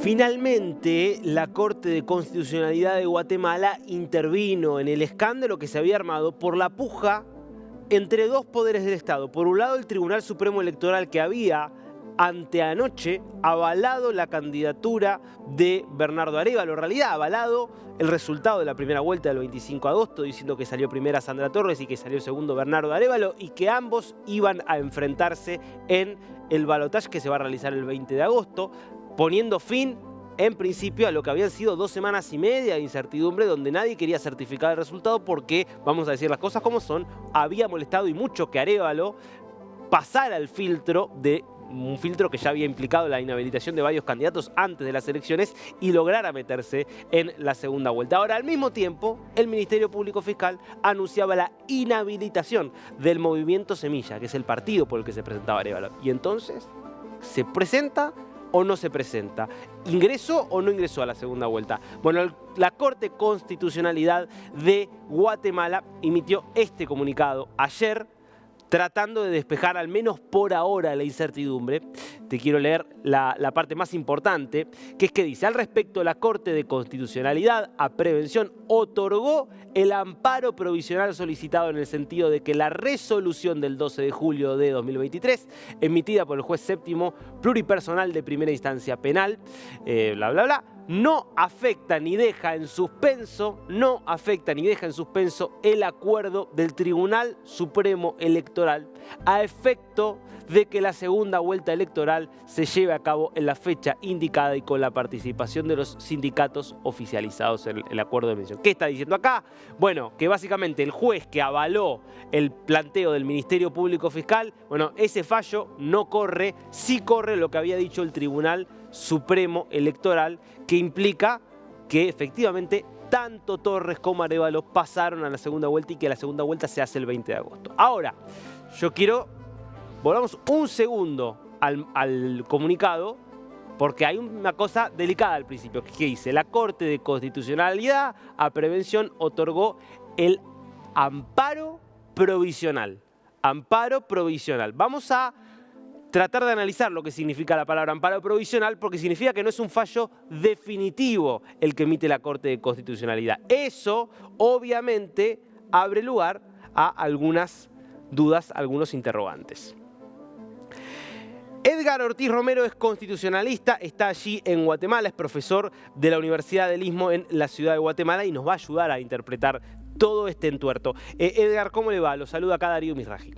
Finalmente, la Corte de Constitucionalidad de Guatemala intervino en el escándalo que se había armado por la puja entre dos poderes del Estado. Por un lado, el Tribunal Supremo Electoral, que había anteanoche avalado la candidatura de Bernardo Arévalo. En realidad, avalado el resultado de la primera vuelta del 25 de agosto, diciendo que salió primera Sandra Torres y que salió segundo Bernardo Arévalo, y que ambos iban a enfrentarse en el balotaje que se va a realizar el 20 de agosto, poniendo fin, en principio, a lo que habían sido 2 semanas y media de incertidumbre, donde nadie quería certificar el resultado porque, vamos a decir las cosas como son, había molestado y mucho que Arévalo pasara el filtro de un filtro que ya había implicado la inhabilitación de varios candidatos antes de las elecciones y lograra meterse en la segunda vuelta. Ahora, al mismo tiempo, el Ministerio Público Fiscal anunciaba la inhabilitación del Movimiento Semilla, que es el partido por el que se presentaba Arévalo. Y entonces, ¿se presenta o no se presenta? ¿Ingresó o no ingresó a la segunda vuelta? Bueno, la Corte de Constitucionalidad de Guatemala emitió este comunicado ayer, tratando de despejar al menos por ahora la incertidumbre. Te quiero leer la parte más importante, que es que dice: al respecto, la Corte de Constitucionalidad a Prevención otorgó el amparo provisional solicitado en el sentido de que la resolución del 12 de julio de 2023, emitida por el juez séptimo pluripersonal de primera instancia penal, no afecta ni deja en suspenso, el acuerdo del Tribunal Supremo Electoral a efecto de que la segunda vuelta electoral se lleve a cabo en la fecha indicada y con la participación de los sindicatos oficializados en el acuerdo de mención. ¿Qué está diciendo acá? Bueno, que básicamente el juez que avaló el planteo del Ministerio Público Fiscal, bueno, ese fallo no corre, sí corre lo que había dicho el Tribunal Supremo Electoral, que implica que efectivamente tanto Torres como Arévalo pasaron a la segunda vuelta y que la segunda vuelta se hace el 20 de agosto. Ahora, yo quiero, volvamos un segundo al comunicado, porque hay una cosa delicada al principio, que dice: la Corte de Constitucionalidad a Prevención otorgó el amparo provisional. Amparo provisional. Vamos a tratar de analizar lo que significa la palabra amparo provisional, porque significa que no es un fallo definitivo el que emite la Corte de Constitucionalidad. Eso, obviamente, abre lugar a algunas dudas, algunos interrogantes. Edgar Ortiz Romero es constitucionalista, está allí en Guatemala, es profesor de la Universidad del Istmo en la ciudad de Guatemala y nos va a ayudar a interpretar todo este entuerto. Edgar, ¿cómo le va? Lo saluda acá Darío Misraji.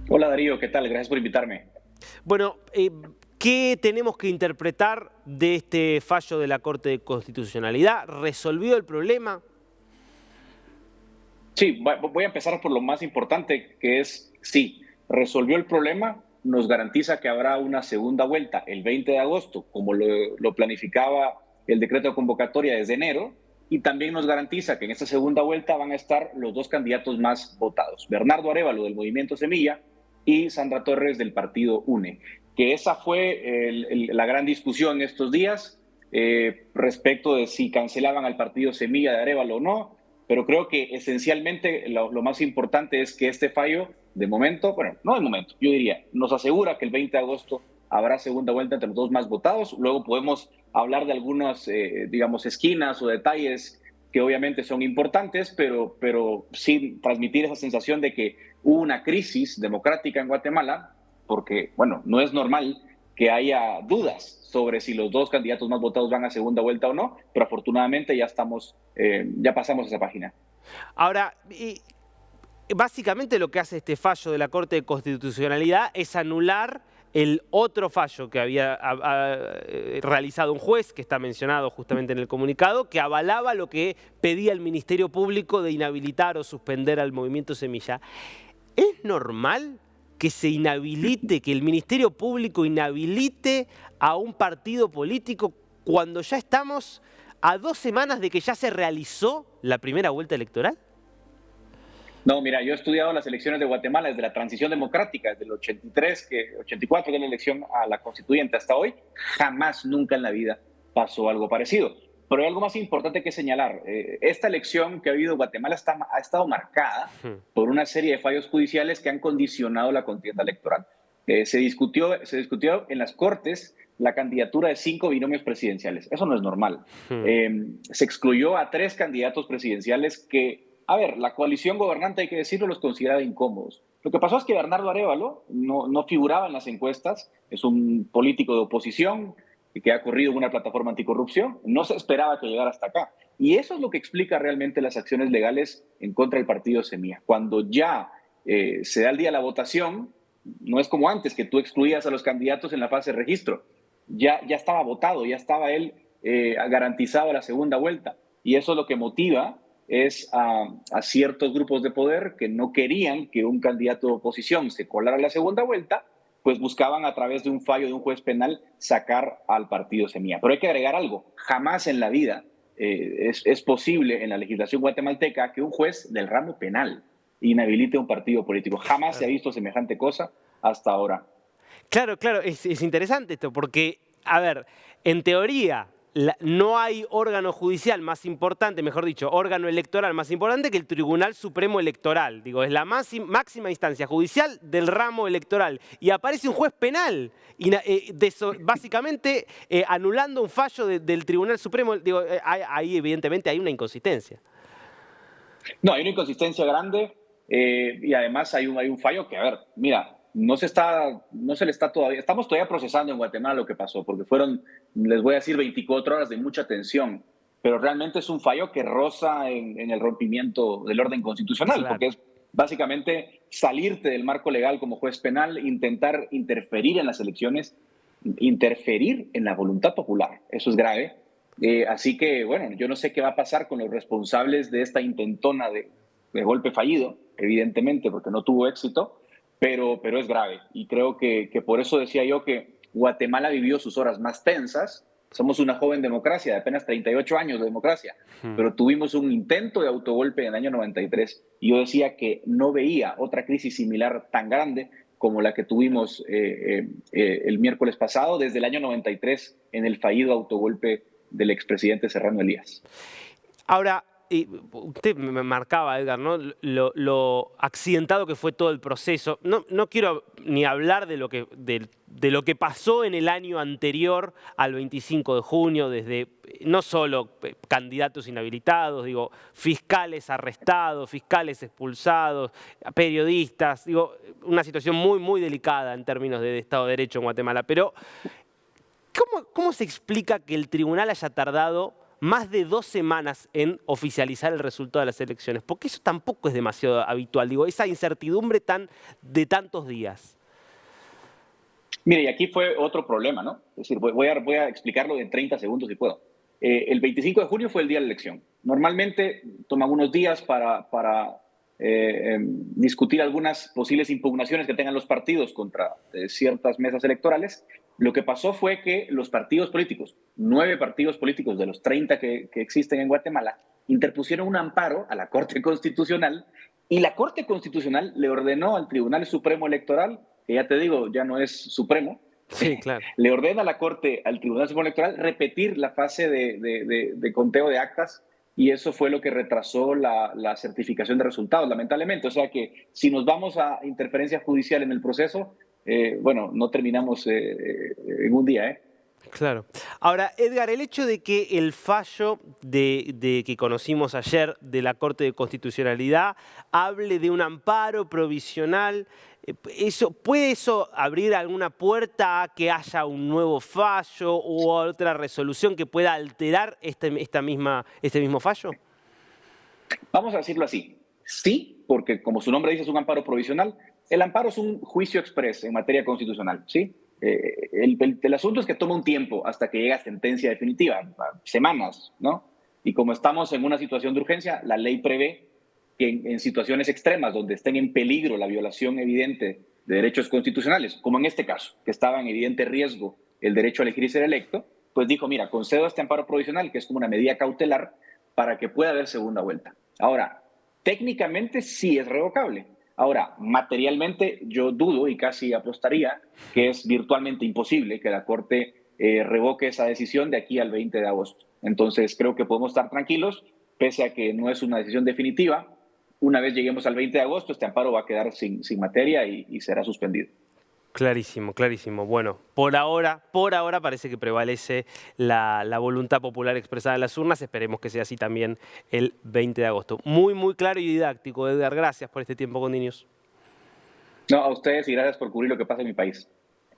Hola Darío, ¿qué tal? Gracias por invitarme. Bueno, ¿qué tenemos que interpretar de este fallo de la Corte de Constitucionalidad? ¿Resolvió el problema? Sí, voy a empezar por lo más importante, que es, sí, resolvió el problema, nos garantiza que habrá una segunda vuelta el 20 de agosto, como lo planificaba el decreto de convocatoria desde enero, y también nos garantiza que en esta segunda vuelta van a estar los dos candidatos más votados, Bernardo Arévalo del Movimiento Semilla y Sandra Torres del partido UNE, que esa fue la gran discusión estos días respecto de si cancelaban al partido Semilla de Arévalo o no, pero creo que esencialmente lo más importante es que este fallo, de momento, bueno, no de momento, yo diría, nos asegura que el 20 de agosto habrá segunda vuelta entre los dos más votados. Luego podemos hablar de algunas, digamos, esquinas o detalles que obviamente son importantes, pero sin transmitir esa sensación de que hubo una crisis democrática en Guatemala, porque, bueno, no es normal que haya dudas sobre si los dos candidatos más votados van a segunda vuelta o no, pero afortunadamente ya ya pasamos esa página. Ahora, básicamente lo que hace este fallo de la Corte de Constitucionalidad es anular el otro fallo que había realizado un juez, que está mencionado justamente en el comunicado, que avalaba lo que pedía el Ministerio Público de inhabilitar o suspender al Movimiento Semilla. ¿Es normal que se inhabilite, que el Ministerio Público inhabilite a un partido político cuando ya estamos a 2 semanas de que ya se realizó la primera vuelta electoral? No, mira, yo he estudiado las elecciones de Guatemala desde la transición democrática, desde el 84, de la elección a la constituyente hasta hoy. Jamás, nunca en la vida pasó algo parecido. Pero hay algo más importante que señalar. Esta elección que ha habido en Guatemala ha estado marcada por una serie de fallos judiciales que han condicionado la contienda electoral. Se discutió en las Cortes la candidatura de 5 binomios presidenciales. Eso no es normal. Hmm. Se excluyó a 3 candidatos presidenciales que, a ver, la coalición gobernante, hay que decirlo, los consideraba incómodos. Lo que pasó es que Bernardo Arévalo no figuraba en las encuestas, es un político de oposición que ha corrido en una plataforma anticorrupción, no se esperaba que llegara hasta acá. Y eso es lo que explica realmente las acciones legales en contra del partido Semilla. Cuando ya se da el día de la votación, no es como antes, que tú excluías a los candidatos en la fase de registro. Ya estaba votado, ya estaba él garantizado a la segunda vuelta. Y eso es lo que motiva es a ciertos grupos de poder que no querían que un candidato de oposición se colara a la segunda vuelta, pues buscaban a través de un fallo de un juez penal sacar al partido Semilla. Pero hay que agregar algo, jamás en la vida es posible en la legislación guatemalteca que un juez del ramo penal inhabilite un partido político. Jamás se ha Claro. visto semejante cosa hasta ahora. Claro, claro, es interesante esto, porque, a ver, en teoría, no hay órgano judicial más importante, mejor dicho, órgano electoral más importante que el Tribunal Supremo Electoral. Digo, es la máxima instancia judicial del ramo electoral. Y aparece un juez penal, básicamente anulando un fallo del Tribunal Supremo. Digo, ahí evidentemente hay una inconsistencia. No, hay una inconsistencia grande y además hay un fallo que, a ver, mira, no se le está todavía, estamos todavía procesando en Guatemala lo que pasó, porque fueron, les voy a decir, 24 horas de mucha tensión, pero realmente es un fallo que roza en el rompimiento del orden constitucional, porque Claro. es básicamente salirte del marco legal como juez penal, intentar interferir en las elecciones, interferir en la voluntad popular. Eso es grave. Así que, bueno, yo no sé qué va a pasar con los responsables de esta intentona de golpe fallido, evidentemente, porque no tuvo éxito, pero es grave. Y creo que por eso decía yo que Guatemala vivió sus horas más tensas. Somos una joven democracia de apenas 38 años de democracia, Hmm. pero tuvimos un intento de autogolpe en el año 93 y yo decía que no veía otra crisis similar tan grande como la que tuvimos el miércoles pasado, desde el año 93, en el fallido autogolpe del expresidente Serrano Elías. Ahora, usted me marcaba, Edgar, ¿no? Lo accidentado que fue todo el proceso. No quiero ni hablar de lo que pasó en el año anterior al 25 de junio, desde no solo candidatos inhabilitados, digo, fiscales arrestados, fiscales expulsados, periodistas, digo, una situación muy, muy delicada en términos de Estado de Derecho en Guatemala. Pero ¿cómo se explica que el tribunal haya tardado más de 2 semanas en oficializar el resultado de las elecciones? Porque eso tampoco es demasiado habitual, digo, esa incertidumbre de tantos días. Mire, y aquí fue otro problema, ¿no? Es decir, voy a explicarlo en 30 segundos si puedo. El 25 de junio fue el día de la elección. Normalmente toman unos días para discutir algunas posibles impugnaciones que tengan los partidos contra ciertas mesas electorales. Lo que pasó fue que los partidos políticos, 9 partidos políticos de los 30 que existen en Guatemala, interpusieron un amparo a la Corte Constitucional y la Corte Constitucional le ordenó al Tribunal Supremo Electoral, que ya te digo, ya no es supremo, Sí, claro. le ordena a la Corte, al Tribunal Supremo Electoral, repetir la fase de conteo de actas y eso fue lo que retrasó la certificación de resultados, lamentablemente. O sea que si nos vamos a interferencia judicial en el proceso, bueno, no terminamos en un día, ¿eh? Claro. Ahora, Edgar, el hecho de que el fallo que conocimos ayer de la Corte de Constitucionalidad hable de un amparo provisional, ¿puede eso abrir alguna puerta a que haya un nuevo fallo o otra resolución que pueda alterar este mismo fallo? Vamos a decirlo así. Sí, porque como su nombre dice, es un amparo provisional. El amparo es un juicio express en materia constitucional, ¿sí? El asunto es que toma un tiempo hasta que llega a sentencia definitiva, semanas, ¿no? Y como estamos en una situación de urgencia, la ley prevé que en situaciones extremas donde estén en peligro la violación evidente de derechos constitucionales, como en este caso, que estaba en evidente riesgo el derecho a elegir y ser electo, pues dijo, mira, concedo este amparo provisional, que es como una medida cautelar, para que pueda haber segunda vuelta. Ahora, técnicamente sí es revocable. Ahora, materialmente yo dudo y casi apostaría que es virtualmente imposible que la Corte revoque esa decisión de aquí al 20 de agosto. Entonces, creo que podemos estar tranquilos, pese a que no es una decisión definitiva. Una vez lleguemos al 20 de agosto, este amparo va a quedar sin materia y será suspendido. Clarísimo, clarísimo. Bueno, por ahora parece que prevalece la voluntad popular expresada en las urnas. Esperemos que sea así también el 20 de agosto. Muy, muy claro y didáctico, Edgar. Gracias por este tiempo con Niños. No, a ustedes y gracias por cubrir lo que pasa en mi país.